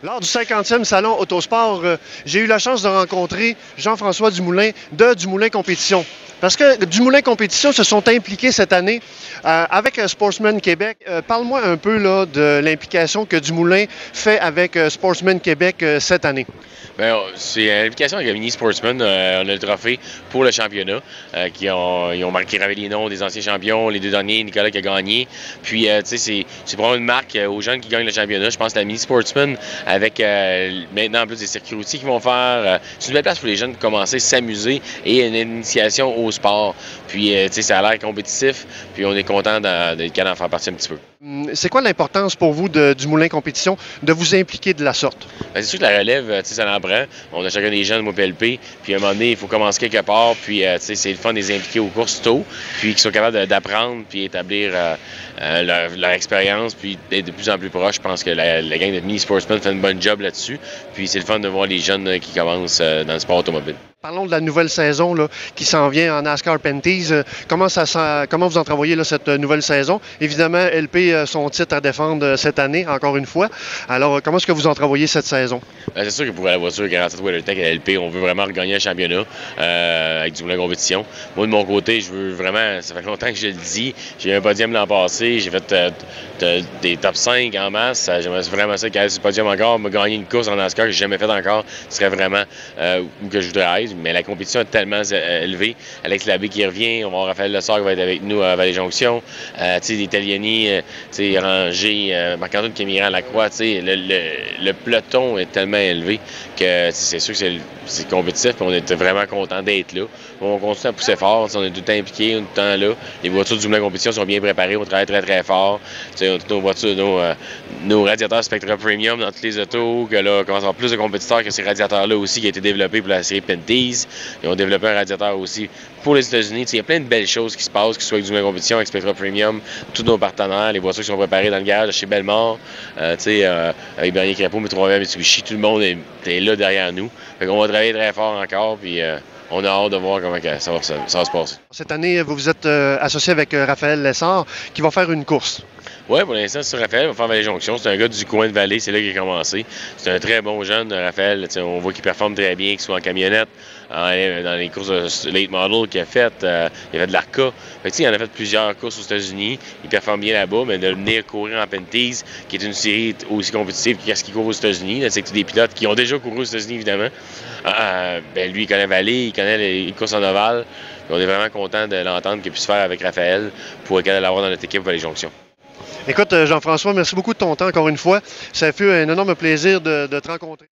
Lors du 50e Salon Autosport, j'ai eu la chance de rencontrer Jean-François Dumoulin de Dumoulin Compétition. Parce que Dumoulin Compétition se sont impliqués cette année avec Sportsman Québec. Parle-moi un peu là, de l'implication que Dumoulin fait avec Sportsman Québec cette année. Bien, c'est l'implication avec Mini Sportsman. On a le trophée pour le championnat. Ils ont marqué les noms des anciens champions, les deux derniers, Nicolas qui a gagné. Puis, tu sais, c'est vraiment une marque aux jeunes qui gagnent le championnat. Je pense que la Mini Sportsman, avec maintenant en plus des circuits routiers qui vont faire, c'est une belle place pour les jeunes de commencer à s'amuser et une initiation au sport. Puis, tu sais, ça a l'air compétitif. Puis, on est content d'être capable d'en faire partie un petit peu. C'est quoi l'importance pour vous de Dumoulin Compétition de vous impliquer de la sorte? Bien, c'est sûr que la relève, tu sais, ça en prend. On a chacun des jeunes, moi PLP. Puis à un moment donné, il faut commencer quelque part. Puis, tu sais, c'est le fun de les impliquer aux courses tôt. Puis qu'ils soient capables d'apprendre puis établir leur expérience. Puis d'être de plus en plus proche. Je pense que la gang de Mini Sportsman fait une bonne job là-dessus. Puis c'est le fun de voir les jeunes qui commencent dans le sport automobile. Parlons de la nouvelle saison là, qui s'en vient en NASCAR Penties. Comment vous entrevoyez là, cette nouvelle saison? Évidemment, LP a son titre à défendre cette année, encore une fois. Alors, comment est-ce que vous entrevoyez cette saison? Bien, c'est sûr que pour la voiture 47 WeatherTech à LP, on veut vraiment regagner un championnat avec du Dumoulin Compétition. Moi, de mon côté, je veux vraiment, ça fait longtemps que je le dis, j'ai eu un podium l'an passé, j'ai fait des top 5 en masse. J'aimerais vraiment ça qu'il y ait ce podium encore, me gagner une course en NASCAR que je n'ai jamais fait encore. Ce serait vraiment où que je voudrais être. Mais la compétition est tellement élevée. Alex Labbé qui revient, on va avoir Raphaël Lessard qui va être avec nous à Vallée-Jonction. Tu sais, les Italiani, tu sais, Rangé, Marc-Antoine Camiran, Lacroix, tu sais, le peloton est tellement élevé que c'est sûr que c'est compétitif, puis on est vraiment content d'être là. On continue à pousser fort, on est tout le temps impliqués, on est tout le temps là. Les voitures du Dumoulin Compétition sont bien préparées, on travaille très très fort. Tu sais, on a toutes nos voitures, nos radiateurs Spectra Premium dans toutes les autos, que là, on commence à avoir plus de compétiteurs que ces radiateurs-là aussi qui ont été développés pour la série Penties. Ils ont développé un radiateur aussi pour les États-Unis. Il y a plein de belles choses qui se passent, que ce soit avec du Dumoulin Compétition, avec Spectra Premium, tous nos partenaires, les voitures qui sont préparées dans le garage chez Bellemare, avec Bernier Crépeau, Mitsubishi, tout le monde est là derrière nous. Fait qu'on va travailler très fort encore, puis on a hâte de voir comment ça va se passer. Cette année, vous vous êtes associé avec Raphaël Lessard qui va faire une course. Oui, pour l'instant, c'est Raphaël, il va faire Vallée-Jonction. C'est un gars du coin de Vallée, c'est là qu'il a commencé. C'est un très bon jeune, Raphaël. On voit qu'il performe très bien, qu'il soit en camionnette, dans les courses de late model qu'il a fait. Il a fait de l'ARCA. Il en a fait plusieurs courses aux États-Unis. Il performe bien là-bas, mais de venir courir en Penties, qui est une série aussi compétitive qu'est-ce qu'il court aux États-Unis. C'est que des pilotes qui ont déjà couru aux États-Unis, évidemment. Lui, il connaît Vallée, il connaît les courses en ovale. On est vraiment content de l'entendre qu'il puisse faire avec Raphaël pour l'avoir dans notre équipe Vallée-Jonction. Écoute, Jean-François, merci beaucoup de ton temps encore une fois. Ça a fait un énorme plaisir de te rencontrer.